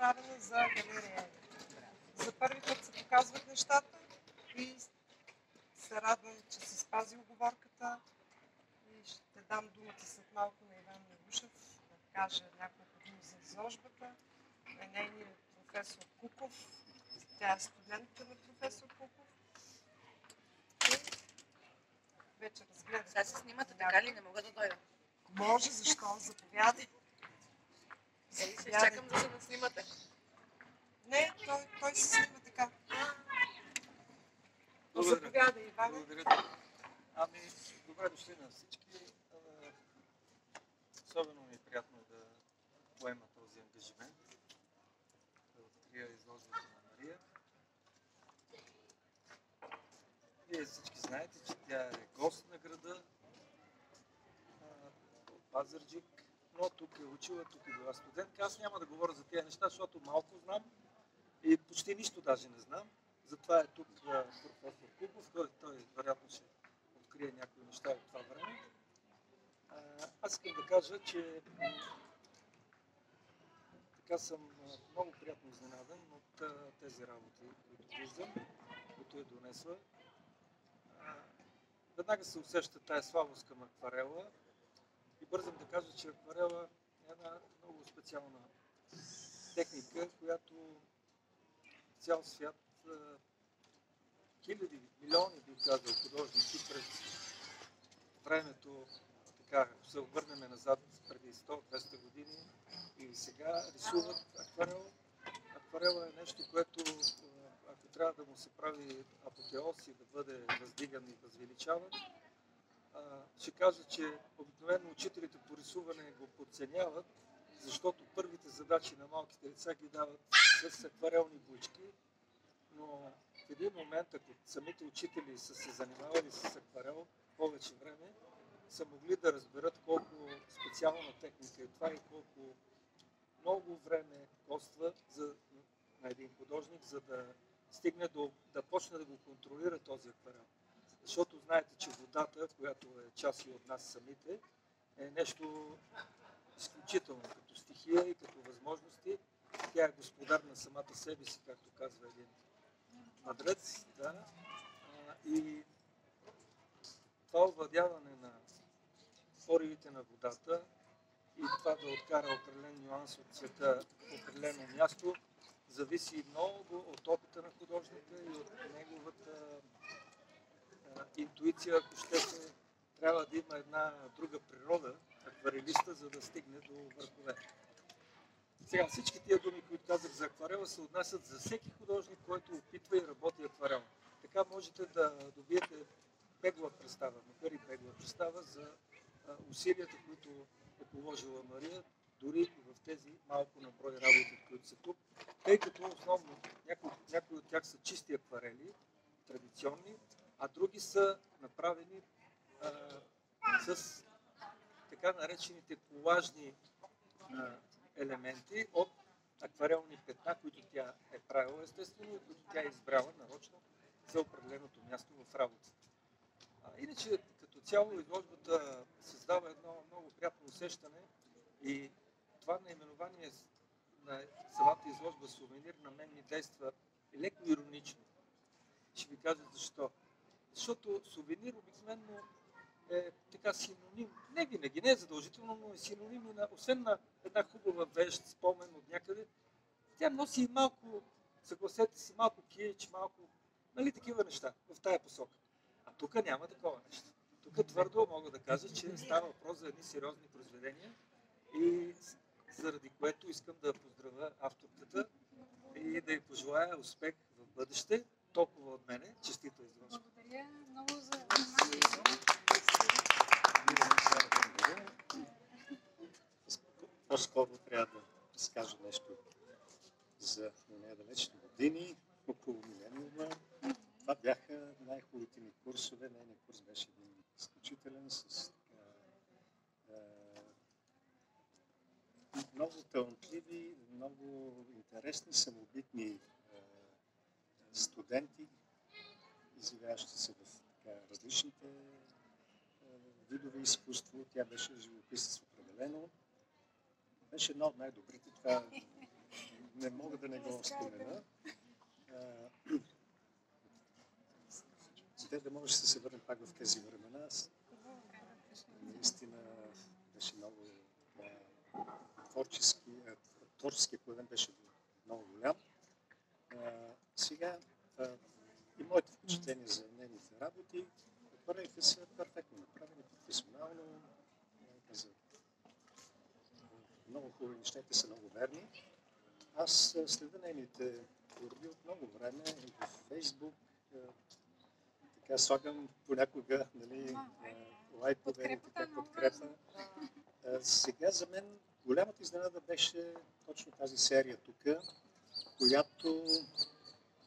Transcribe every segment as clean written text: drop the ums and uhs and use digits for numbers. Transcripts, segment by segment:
направена за галерия. За първи път се показват нещата и се радвам, че се спази уговорката и ще дам думата след малко на Иван Милушев да каже няколко думи за изложбата, на нейния професор Куков. Тя е студентка на професор Куков. И вече разгледам. Сега се снимате, така ли? Не мога да дойда. Може, защо? Заповядай. Ще чакам да се наснимате. Не, той се снима така. Благодаря. Заповядай, Иван. Благодаря. Ами, добре дошли на всички. Особено ми е приятно да поема този ангажимент, да открия изложбата на Мария. Вие всички знаете, че тя е гост на града от Пазарджик, но тук е учила, тук е била студентка. Аз няма да говоря за тези неща, защото малко знам и почти нищо даже не знам. Затова е тук професор Куков, той вероятно ще открие някои неща от това време. Аз искам да кажа, че така съм много приятно изненадан от тези работи, които виждам, които е донесла. Веднага се усеща тая слабост към акварела и бързам да кажа, че акварела е една много специална техника, която цял свят, хиляди, милиони, бих казал, художници през времето, така, ако се обърнем назад преди 100-200 години и сега рисуват акварел. Акварела е нещо, което, ако трябва да му се прави апотеоз и да бъде въздиган и възвеличаван, ще кажа, че обикновено учителите по рисуване го подценяват, защото първите задачи на малките деца ги дават с акварелни бучки, но в един момент, ако самите учители са се занимавали с акварел повече време, са могли да разберат колко специална техника е това и колко много време коства на един художник, за да стигне да почне да го контролира този акварел. Защото знаете, че водата, която е част и от нас самите, е нещо изключително като стихия и като възможности. Тя е господар на самата себе си, както казва един мъдрец. Да. И това овладяване на поривите на водата и това да откара определен нюанс от света в определено място, зависи много от опита на художника и от неговата интуиция, ако щете. Трябва да има една друга природа, акварелиста, за да стигне до върхове. Сега всички тия думи, които казах за акварела, се отнасят за всеки художник, който опитва и работи акварел. Така можете да добиете бегла представа, макар и бегла представа за усилията, които е положила Мария, дори и в тези малко на брой работи, които са тук, тъй като основно някои от тях са чисти акварели, традиционни, а други са направени с така наречените колажни елементи от акварелни петна, които тя е правила естествено и които тя е избрала нарочно за определеното място в работата. Иначе, като цяло, изложбата създава едно много приятно усещане и това наименование на самата изложба сувенир на мен ми действа леко иронично. Ще ви кажа защо. Защото сувенир обикновено е така синоним, не винаги, не е задължително, но е синоним и освен на една хубава вещ, спомен от някъде, тя носи и малко, съгласете си, малко кич, малко, нали, такива неща в тая посока. А тук няма такова нещо. Тук твърдо мога да кажа, че става въпрос за едни сериозни произведения и заради което искам да поздравя авторката и да й пожелая успех в бъдеще. Толкова от мене. Честита изложба. Благодаря много за вниманието. По-скоро трябва да разкажа нещо за недалечни години, около милениума. Това бяха най-хубавите ми курсове. Нейният курс беше един изключителен, с много талантливи, много интересни, самобитни студенти, изявяващи се в различните видове изкуство. Тя беше живописец определено. Беше една от най-добрите. Това не мога да не го спомена. Да може да се върнем пак в тези времена. Наистина беше много творчески план беше много голям. Сега и моите впечатления за нейните работи проектите са перфектно направени, професионално. Много хубави неща, те са много верни. Аз следя нейните творби от много време и в Фейсбук. Така слагам понякога, нали, лайкове, така подкрепа. Сега за мен голямата изненада беше точно тази серия тук, която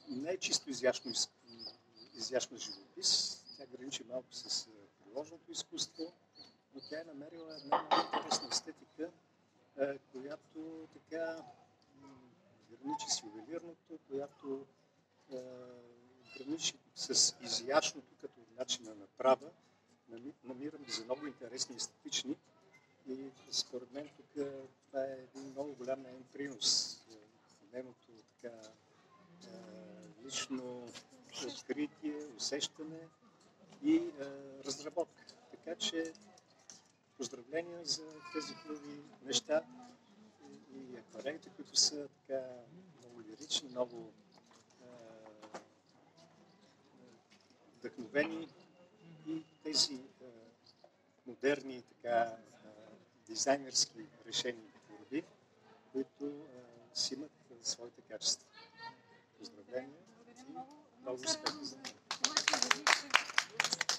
не е чисто изящна живопис. Тя граничи малко с приложното изкуство, но тя е намерила една много интересна естетика, която така граничи с ювелирното, която граничи с изящното като начин на направа. Намирам ги за много интересни и естетични. И според мен тук това е един много голям нейн принос в нейното така лично откритие, усещане и разработка. Така че поздравления за тези хубави неща и акварелите, които са така много лирични, много вдъхновени и тези модерни така дизайнерски решени творби, които си имат своите качества. Поздравления и много успехи за това, че завише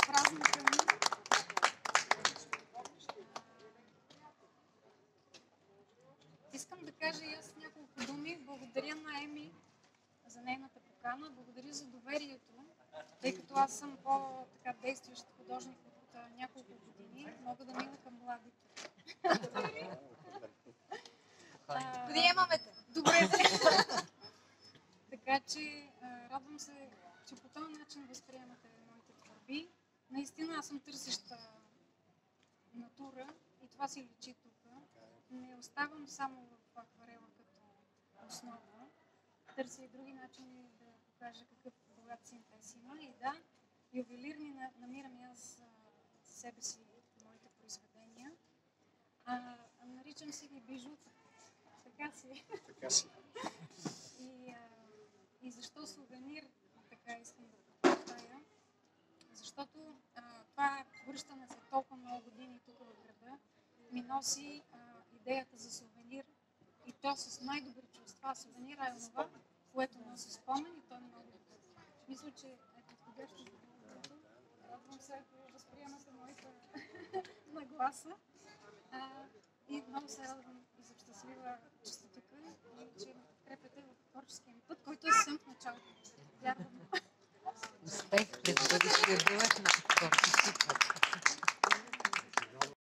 празника ми. Искам да кажа и аз няколко думи. Благодаря на Еми за нейната покана. Благодаря за доверието, тъй като аз съм по-така действащ художник от няколко години. Мога да мина към младите. Приемаме те. Добре. Така че радвам се, че по този начин възприемате моите творби. Наистина аз съм търсеща натура и това си личи тук. Не оставам само в акварела като основа. Търся и други начини да покажа какъв богат синтез има. И да, ювелирни намирам и аз за себе си моите произведения. Наричам си ги бижута. Така си. така си. И защо сувенир, така искам да подчертая? Защото това връщане за толкова много години тук в града ми носи идеята за сувенир и то с най-добри чувства. Сувенира е това, което носи спомен и то е много добър. Мисля, че е подходящо за другото. Радвам се, ако възприемате моята нагласа. И много се радвам и за щастлива, че сте тук и че ме подкрепяте в творческия ми път, който е съвсем в началото. Вярвам. Успех пред бъдещия дует на творчески път.